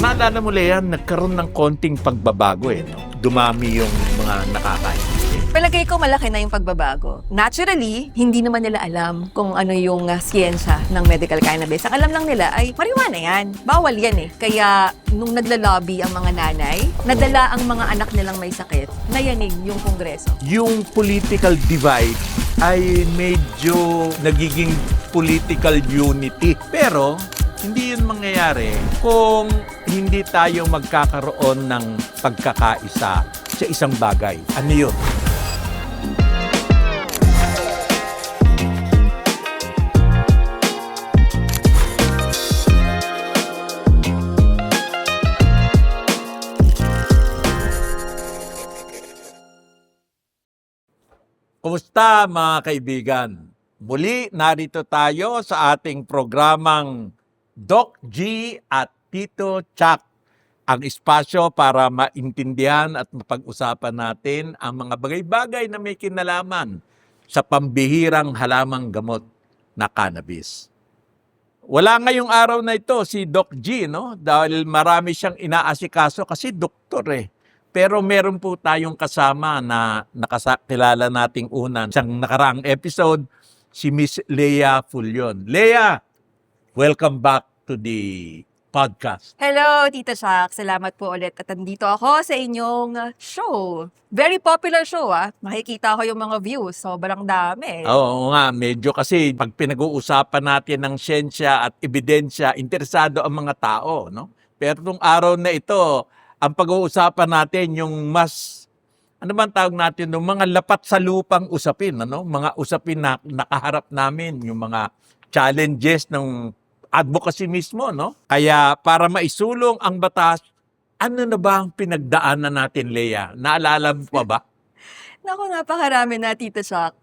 Naalala mo, Lea, nagkaroon ng konting pagbabago no? Dumami yung mga nakakaintindi. Palagay ko malaki na yung pagbabago. Naturally, hindi naman nila alam kung ano yung siyensya ng medical cannabis. Ang alam lang nila ay marijuana yan. Bawal yan eh. Kaya nung naglalobby ang mga nanay, nadala ang mga anak nilang may sakit, nayanig yung Kongreso. Yung political divide ay medyo nagiging political unity. Pero hindi yun mangyayari kung hindi tayo magkakaroon ng pagkakaisa sa isang bagay. Ano yun? Kumusta mga kaibigan? Muli narito tayo sa ating programang Doc G at Tito Chuck, ang espasyo para maintindihan at mapag-usapan natin ang mga bagay-bagay na may kinalaman sa pambihirang halamang gamot na cannabis. Wala ngayong araw na ito si Doc G, no? Dahil marami siyang inaasikaso kasi doktor eh. Pero meron po tayong kasama na nakakilala nating unan sa nakaraang episode, si Miss Lea Fulion. Lea, welcome back to the podcast. Hello, Tita Shak. Salamat po ulit at nandito ako sa inyong show. Very popular show Makikita ko yung mga views. Sobrang dami. Oo nga, medyo kasi pag pinag-uusapan natin ng siyensya at ebidensya, interesado ang mga tao, no? Pero nung araw na ito, ang pag-uusapan natin yung mas, ano man tawag natin, yung mga lapat sa lupang usapin, ano? Mga usapin na nakaharap namin, yung mga challenges ng advocacy mismo, no? Kaya para maisulong ang batas, ano na ba ang pinagdaanan natin, Lea? Naalala mo pa ba? Naku, napakarami na, Tita Shak.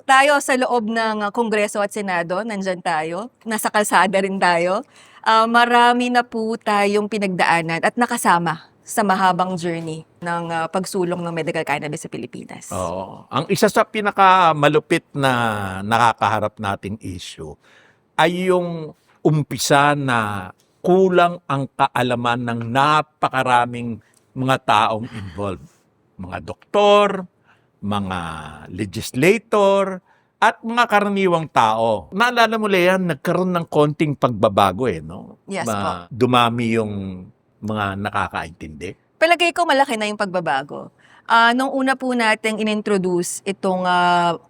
Tayo sa loob ng Kongreso at Senado, nandyan tayo. Nasa kalsada rin tayo. Marami na po tayong pinagdaanan at nakasama sa mahabang journey ng pagsulong ng medical cannabis sa Pilipinas. Oo. Ang isa sa pinakamalupit na nakakaharap nating issue ay yung umpisa na kulang ang kaalaman ng napakaraming mga taong involved. Mga doktor, mga legislator, at mga karaniwang tao. Naalala mo, Lea, nagkaroon ng konting pagbabago no? Yes po. Dumami yung mga nakakaintindi. Palagay ko malaki na yung pagbabago. Nung una po natin inintroduce itong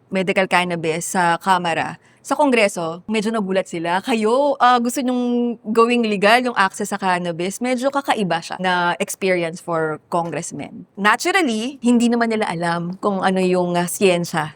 medical cannabis sa Kamara, sa Kongreso, medyo nagulat sila. Kayo, gusto nyong gawing legal yung access sa cannabis, medyo kakaiba siya na experience for congressmen. Naturally, hindi naman nila alam kung ano yung siyensya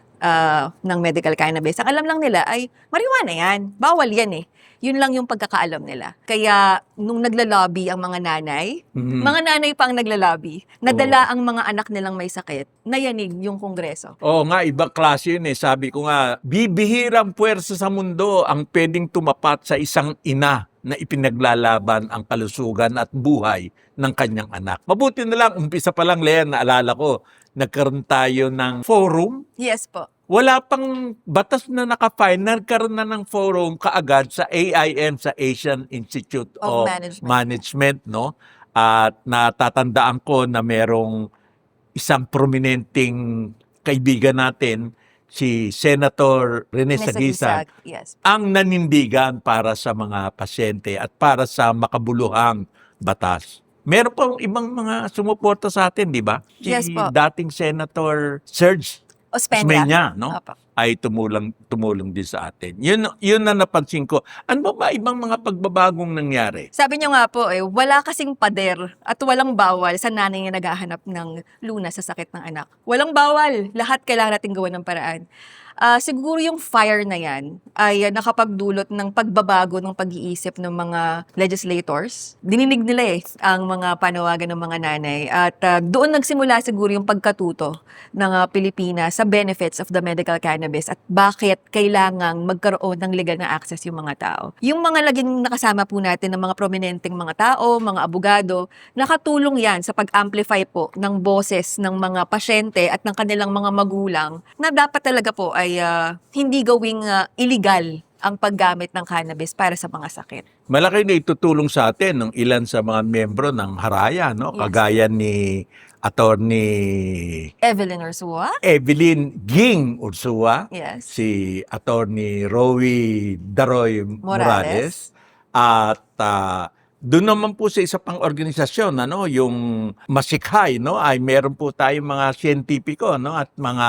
ng medical cannabis. Ang alam lang nila ay marijuana yan. Bawal yan eh. Yun lang yung pagkakaalam nila. Kaya nung naglalobby ang mga nanay, mga nanay pa ang naglalobby, nadala ang mga anak nilang may sakit, nayanig yung Kongreso. Oo nga, ibang klase yun eh. Sabi ko nga, bibihirang puwersa sa mundo ang pwedeng tumapat sa isang ina na ipinaglalaban ang kalusugan at buhay ng kanyang anak. Mabuti na lang, umpisa pa lang, Lea, naalala ko, nagkaroon tayo ng forum. Yes po. Wala pang batas na naka-file, nagkaroon na ng forum kaagad sa AIM, sa Asian Institute of Management, no? At natatandaan ko na merong isang prominenteng kaibigan natin, si Senator Rene Saguisag, yes, ang nanindigan para sa mga pasyente at para sa makabuluhang batas. Meron pang ibang mga sumuporta sa atin, di ba? Si Yes po. dating Senator Serge Osmeña, no? Opo. Ay tumulong din sa atin. Yun na napansin ko. Ano ba ibang mga pagbabagong nangyari? Sabi niyo nga po wala kasing pader at walang bawal sa nanay na naghahanap ng lunas sa sakit ng anak. Walang bawal. Lahat kailangan natin gawan ng paraan. Siguro yung fire na yan ay nakapagdulot ng pagbabago ng pag-iisip ng mga legislators. Dininig nila ang mga panawagan ng mga nanay at doon nagsimula siguro yung pagkatuto ng Pilipinas sa benefits of the medical cannabis at bakit kailangang magkaroon ng legal na access yung mga tao. Yung mga laging nakasama po natin ng mga prominenteng mga tao, mga abogado, nakatulong yan sa pag-amplify po ng boses ng mga pasyente at ng kanilang mga magulang na dapat talaga po ay hindi gawing illegal ang paggamit ng cannabis para sa mga sakit. Malaki na itutulong sa atin ng ilan sa mga miyembro ng Haraya, no? Yes. Kagaya ni Attorney Evelyn Ursua? Evelyn Ging Ursua, Yes. si Attorney Rowie Daroy Morales, at doon naman po sa isa pang organisasyon, yung Masikhay, ay meron po tayong mga siyentipiko, at mga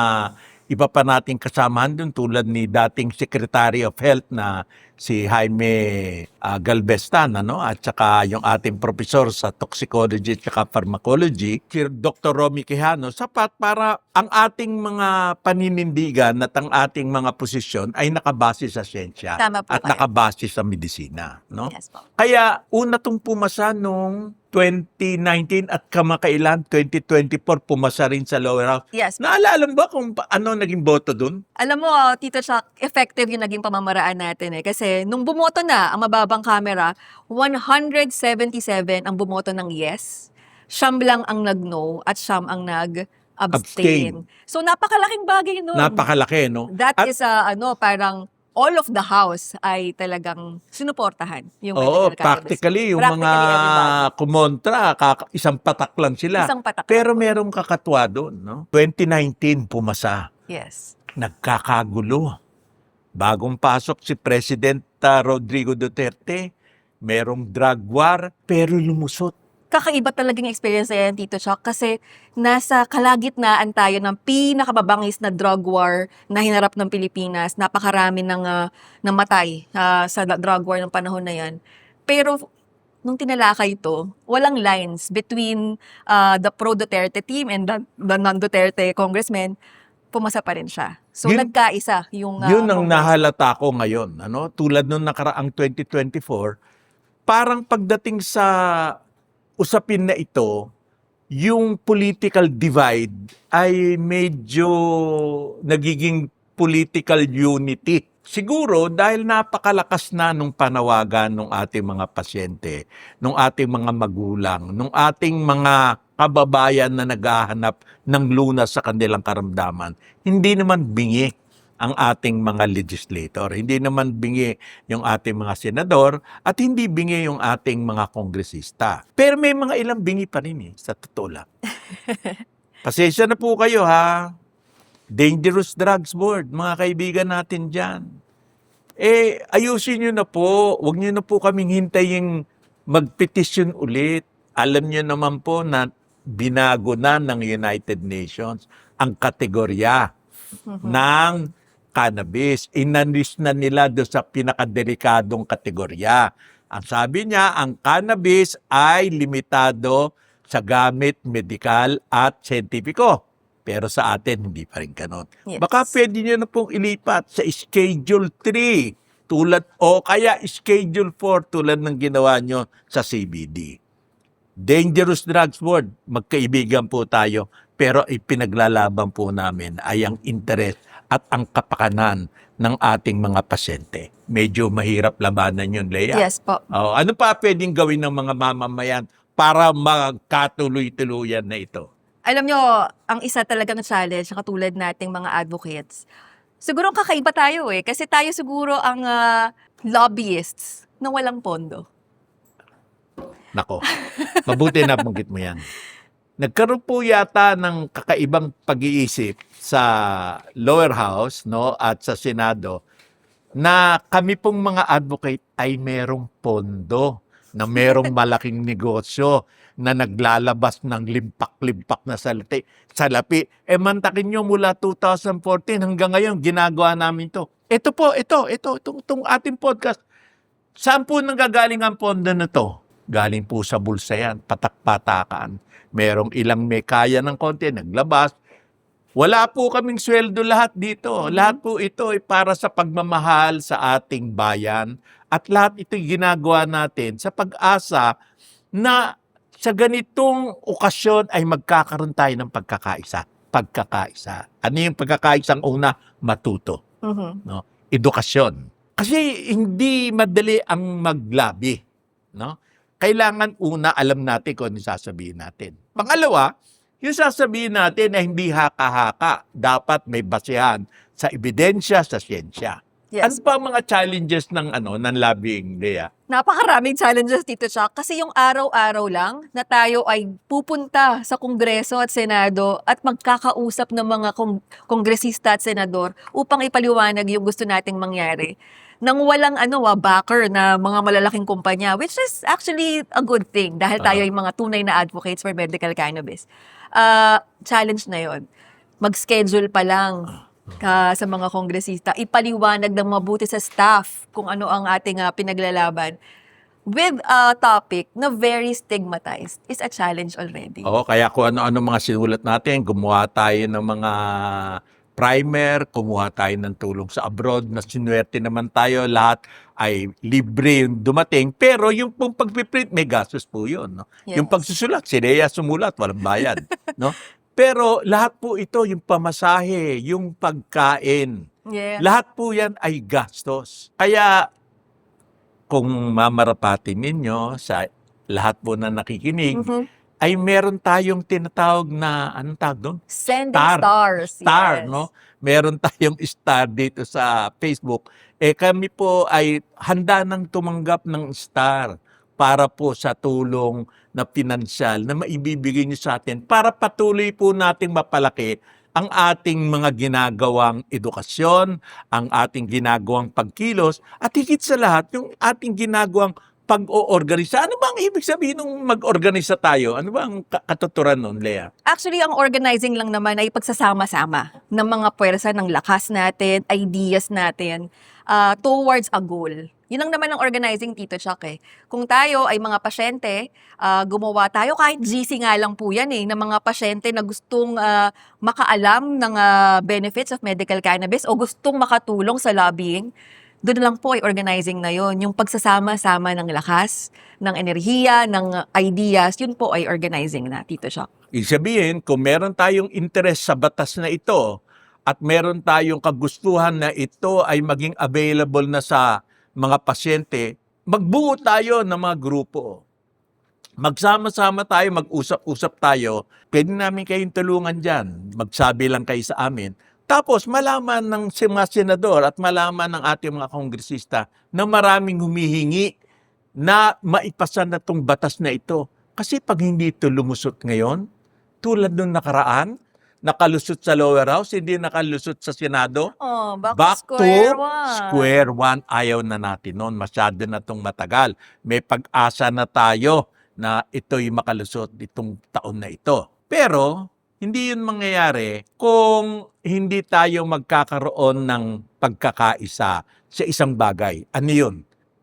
iba pa nating kasamahan doon tulad ni dating Secretary of Health na si Jaime Galvestan, at saka yung ating professor sa toxicology at saka pharmacology, si Dr. Romy Quijano, sapat para ang ating mga paninindigan at ang ating mga posisyon ay nakabase sa siyensya Tama po at kayo. nakabase sa medisina. No? Yes po. Kaya una tong pumasa nung 2019 at kamakailan 2024 pumasa rin sa lower house. Yes. Naalala mo ba kung ano naging boto dun? Alam mo, Tito Chuck, effective yung naging pamamaraan natin eh. Kasi nung bumoto na ang mababang camera, 177 ang bumoto ng yes. Siyam lang ang nag-no at siyam ang nag-abstain. So napakalaking bagay nun. Napakalaki, no? That At- is all of the house ay talagang sinuportahan yung Oo, medical cannabis. practically yung Practically mga everybody. kumontra, isang patak lang sila. Isang patak. Pero merong kakatwa doon, no? 2019 pumasa. Yes. Nagkakagulo. Bagong pasok si President Rodrigo Duterte, merong drug war, pero lumusot. Kakaiba talagang experience na yan, Tito Chuck, kasi nasa kalagitnaan tayo ng pinakamabangis na drug war na hinarap ng Pilipinas. Napakarami ng namatay sa drug war ng panahon na yan. Pero nung tinalakay ito, walang lines between the pro-Duterte team and the non-Duterte congressmen. Pumasa pa rin siya. So nagkaisa yung Yun ang Congress. nahalata ko ngayon. Tulad nung nakaraang 2024, parang pagdating sa usapin na ito, yung political divide ay medyo nagiging political unity. Siguro dahil napakalakas na nung panawagan ng ating mga pasyente, nung ating mga magulang, nung ating mga kababayan na naghahanap ng lunas sa kanilang karamdaman. Hindi naman bingi ang ating mga legislator, hindi naman bingi yung ating mga senador, at hindi bingi yung ating mga kongresista. Pero may mga ilang bingi pa rin sa totoo lang. Pasensya na po kayo ha. Dangerous Drugs Board, mga kaibigan natin dyan. Ayusin nyo na po. Huwag nyo na po kaming hintayin magpetisyon ulit. Alam nyo naman po na binago na ng United Nations ang kategorya ng cannabis. Inalis na nila doon sa pinakadelikadong kategorya. Ang sabi niya, ang cannabis ay limitado sa gamit medikal at siyentipiko. Pero sa atin, hindi pa rin ganon. Yes. Baka pwede nyo na pong ilipat sa Schedule 3 o kaya Schedule 4 tulad ng ginawa nyo sa CBD. Dangerous Drugs Board, magkaibigan po tayo, pero ipinaglalaban po namin ay ang interes at ang kapakanan ng ating mga pasyente. Medyo mahirap labanan yun, Lea. Yes po. Ano pa pwedeng gawin ng mga mamamayan para magkatuloy-tuluyan na ito? Alam nyo, ang isa talagang challenge, katulad nating mga advocates, siguro kakaiba tayo kasi tayo siguro ang lobbyists na walang pondo. Nako, mabuti na banggit mo yan. Nagkaroon po yata ng kakaibang pag-iisip sa lower house at sa Senado na kami pong mga advocate ay merong pondo, na merong malaking negosyo, na naglalabas ng limpak-limpak na salapi. Mantakin nyo mula 2014 hanggang ngayon, ginagawa namin to. Itong ating podcast. Saan po nanggagaling ang pondo na to? Galing po sa bulsa yan, patak-patakan. Merong ilang may kaya ng konti, naglabas. Wala po kaming sweldo lahat dito. Lahat po ito ay para sa pagmamahal sa ating bayan. At lahat ito ginagawa natin sa pag-asa na sa ganitong okasyon ay magkakaroon tayo ng pagkakaisa. Ano yung pagkakaisang una? Matuto. Edukasyon. Kasi hindi madali ang maglabi. Kailangan una alam natin kung ano sasabihin natin. Pangalawa, yung sasabihin natin ay hindi haka-haka. Dapat may basehan sa ebidensya, sa siyensya. Ano Yes. pa ang mga challenges ng lobbying, Lea? Napakaraming challenges, Tito Chuck, kasi yung araw-araw lang na tayo ay pupunta sa Kongreso at Senado at magkakausap ng mga kongresista at senador upang ipaliwanag yung gusto nating mangyari nang walang backer na mga malalaking kumpanya, which is actually a good thing dahil tayo Ah. ay mga tunay na advocates for medical cannabis. Challenge na yon. Mag-schedule pa lang sa mga kongresista, ipaliwanag ng mabuti sa staff kung ano ang ating pinaglalaban with a topic na very stigmatized is a challenge already. Oo, kaya kung ano-ano mga sinulat natin, gumawa tayo ng mga primer, kumuha tayo ng tulong sa abroad, na sinuwerte naman tayo, lahat ay libre yung dumating. Pero yung pong pagpiprint, may gastos po yun. No? Yung Yes. pagsusulat, si Rhea sumulat, walang bayad. No? Pero lahat po ito, yung pamasahe, yung pagkain, Yeah. lahat po yan ay gastos. Kaya kung mamarapatin ninyo sa lahat po na nakikinig, Mhm. ay meron tayong tinatawag na, anong tawag doon? Sending Star. stars. Star, Yes. no? Meron tayong star dito sa Facebook. Kami po ay handa nang tumanggap ng star para po sa tulong na pinansyal na maibibigay niyo sa atin para patuloy po nating mapalaki ang ating mga ginagawang edukasyon, ang ating ginagawang pagkilos, at higit sa lahat, yung ating ginagawang pag-oorganisa. Ano ba ang ibig sabihin ng mag-organisa tayo? Ano ba ang katuturan nun, Lea? Actually, ang organizing lang naman ay pagsasama-sama ng mga puwersa ng lakas natin, ideas natin, towards a goal. Yun lang naman ang organizing, Tito Chuck eh. Kung tayo ay mga pasyente, gumawa tayo, kahit GC nga lang po yan ng mga pasyente na gustong makaalam ng benefits of medical cannabis o gustong makatulong sa lobbying, doon lang po ay organizing na yon. Yung pagsasama-sama ng lakas, ng enerhiya, ng ideas, yun po ay organizing na, Tito Chuck. Ibig sabihin, kung meron tayong interest sa batas na ito at meron tayong kagustuhan na ito ay maging available na sa mga pasyente, magbuo tayo ng mga grupo. Magsama-sama tayo, mag-usap-usap tayo. Pwede namin kayong tulungan dyan. Magsabi lang kayo sa amin. Tapos malaman ng mga senador at malaman ng ating mga kongresista na maraming humihingi na maipasan na itong batas na ito. Kasi pag hindi ito lumusot ngayon, tulad nung nakaraan, nakalusot sa lower house, hindi nakalusot sa Senado, Oh, back to to square one. square one. Ayaw na natin noon. Masyado na itong matagal. May pag-asa na tayo na ito'y makalusot itong taon na ito. Pero, hindi yun mangyayari kung hindi tayo magkakaroon ng pagkakaisa sa isang bagay. Ano yun?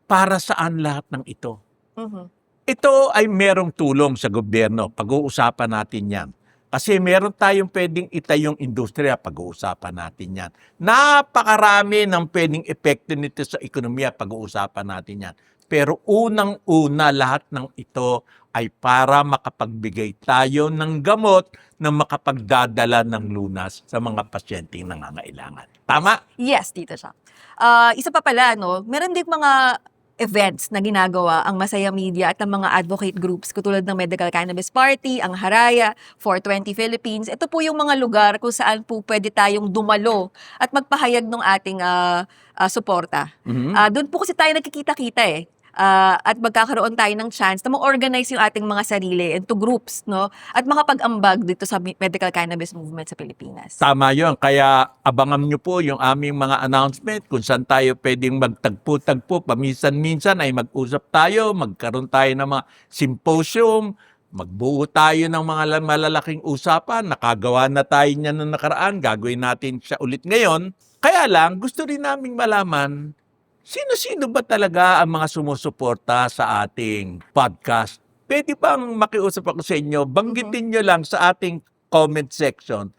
Para saan lahat ng ito? Mhm. Ito ay merong tulong sa gobyerno. Pag-uusapan natin yan. Kasi meron tayong pwedeng itayong industriya, pag-uusapan natin yan. Napakarami ng pwedeng epekto nito sa ekonomiya, pag-uusapan natin yan. Pero unang-una lahat ng ito ay para makapagbigay tayo ng gamot na makapagdadala ng lunas sa mga pasyenteng nangangailangan. Tama? Yes, Tito Chuck. Isa pa pala, meron din mga events na ginagawa ang Masaya Media at ang mga advocate groups katulad ng Medical Cannabis Party, ang Haraya, 420 Philippines. Ito po yung mga lugar kung saan po pwede tayong dumalo at magpahayag ng ating suporta. Doon po kasi tayo nagkikita-kita at magkakaroon tayo ng chance na ma-organize yung ating mga sarili into groups, at makapag-ambag dito sa medical cannabis movement sa Pilipinas. Tama yun. Kaya abangan nyo po yung aming mga announcement kung saan tayo pwedeng magtagpo-tagpo. Paminsan-minsan ay mag-usap tayo, magkaroon tayo ng mga symposium, magbuo tayo ng mga malalaking usapan. Nakagawa na tayo niyan noong nakaraan. Gagawin natin siya ulit ngayon. Kaya lang, gusto rin naming malaman, sino-sino ba talaga ang mga sumusuporta sa ating podcast? Pwede bang makiusap ako sa inyo? Banggitin nyo lang sa ating comment section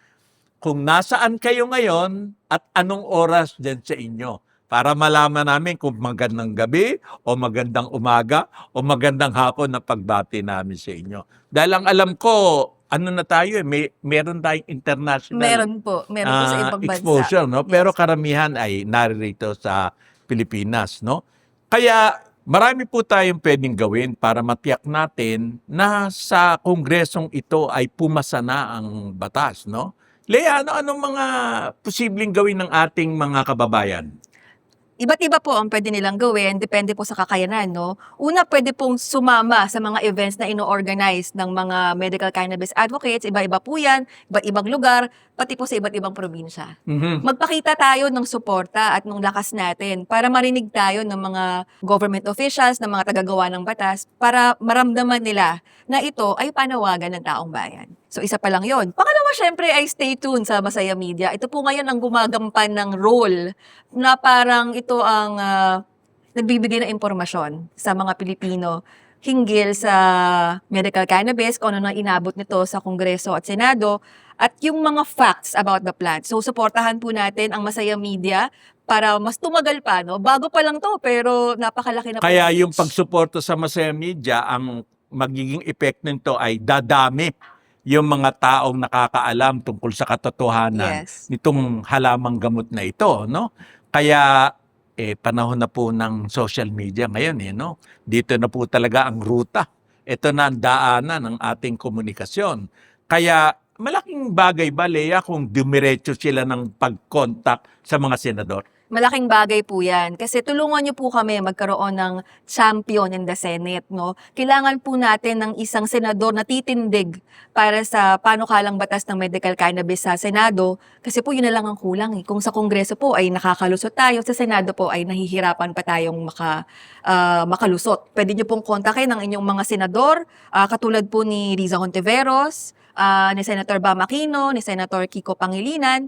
kung nasaan kayo ngayon at anong oras din sa inyo. Para malaman namin kung magandang gabi o magandang umaga o magandang hapon na pagbati namin sa inyo. Dahil ang alam ko, ano na tayo meron tayong international Meron po sa ibang bansa. exposure, no? Yes. Pero karamihan ay naririto sa Pilipinas, no? Kaya marami po tayong pwedeng gawin para matiyak natin na sa kongresong ito ay pumasa na ang batas, no? Lea, ano mga posibleng gawin ng ating mga kababayan? Iba't iba po ang pwede nilang gawin, depende po sa kakayanan, no? Una, pwede pong sumama sa mga events na ino-organize ng mga medical cannabis advocates. Iba-iba po yan, iba't ibang lugar, pati po sa iba't ibang probinsya. Mhm. Magpakita tayo ng suporta at ng lakas natin para marinig tayo ng mga government officials, ng mga tagagawa ng batas, para maramdaman nila na ito ay panawagan ng taong bayan. So isa pa lang yon. Pangalawa, syempre ay stay tuned sa Masaya Media. Ito po ngayon ang gumagampan ng role na parang ito ang nagbibigay ng impormasyon sa mga Pilipino hinggil sa medical cannabis, kung ano na inabot nito sa Kongreso at Senado, at yung mga facts about the plant. So, suportahan po natin ang Masaya Media para mas tumagal pa, no? Bago pa lang to, pero napakalaki na po. Kaya yung pagsuporta sa Masaya Media, ang magiging epekto nito ay dadami yung mga taong nakakaalam tungkol sa katotohanan Yes. nitong halamang gamot na ito, no? Kaya panahon na po ng social media ngayon, no? Dito na po talaga ang ruta. Ito na ang daanan ng ating komunikasyon. Kaya malaking bagay ba, Lea, kung dumiretso sila ng pag-contact sa mga senador? Malaking bagay po yan. Kasi tulungan niyo po kami magkaroon ng champion in the Senate, no? Kailangan po natin ng isang senador na titindig para sa panukalang batas ng medical cannabis sa Senado. Kasi po yun na lang ang kulang. Kung sa Kongreso po ay nakakalusot tayo, sa Senado po ay nahihirapan pa tayong makalusot. Pwede niyo pong kontakin ang inyong mga senador, katulad po ni Riza Hontiveros, ni Senator Bam Aquino, ni Senator Kiko Pangilinan.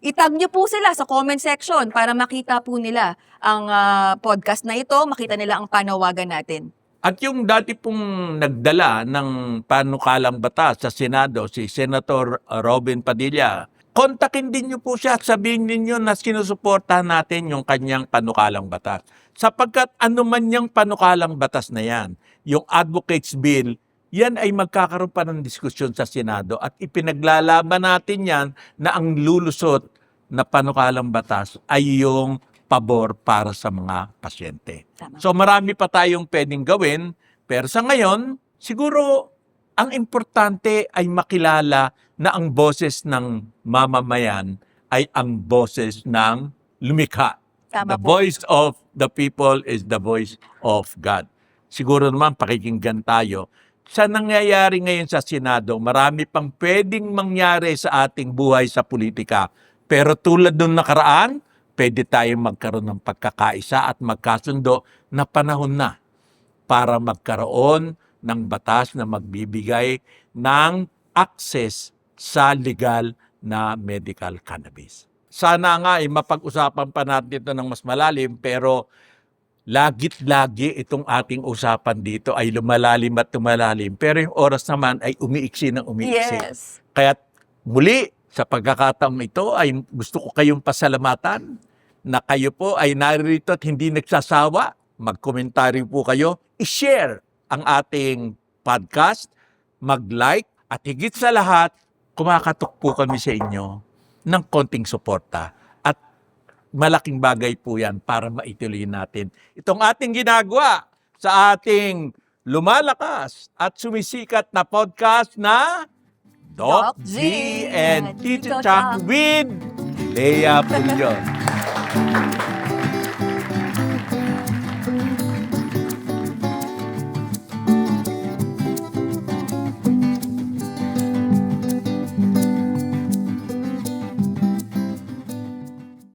Itag niyo po sila sa comment section para makita po nila ang podcast na ito, makita nila ang panawagan natin. At yung dati pong nagdala ng panukalang batas sa Senado, si Senator Robin Padilla, kontakin din niyo po siya at sabihin ninyo na sinusuportahan natin yung kanyang panukalang batas. Sapagkat anuman niyang panukalang batas na yan, yung Advocates Bill, yan ay magkakaroon pa ng diskusyon sa Senado at ipinaglalaban natin yan na ang lulusot na panukalang batas ay yung pabor para sa mga pasyente. Tama. So marami pa tayong pwedeng gawin, pero sa ngayon, siguro ang importante ay makilala na ang boses ng mamamayan ay ang boses ng lumikha. Tama The po. voice of the people is the voice of God. Siguro naman pakikinggan tayo. Sa nangyayari ngayon sa Senado, marami pang pwedeng mangyari sa ating buhay sa politika. Pero tulad nung nakaraan, pwede tayong magkaroon ng pagkakaisa at magkasundo na panahon na para magkaroon ng batas na magbibigay ng access sa legal na medical cannabis. Sana nga ay mapag-usapan pa natin ito ng mas malalim, pero lagit-lagi itong ating usapan dito ay lumalalim at lumalalim. Pero yung oras naman ay umiiksi ng umiiksi. Yes. Kaya muli, sa pagkakataong ito ay gusto ko kayong pasalamatan na kayo po ay narito at hindi nagsasawa. Mag-komentaryo po kayo, i-share ang ating podcast, mag-like, at higit sa lahat, kumakatok po kami sa inyo ng konting suporta. At malaking bagay po yan para maituloy natin itong ating ginagawa sa ating lumalakas at sumisikat na podcast na Doc G and Tito Chuck with Lea Pulyon.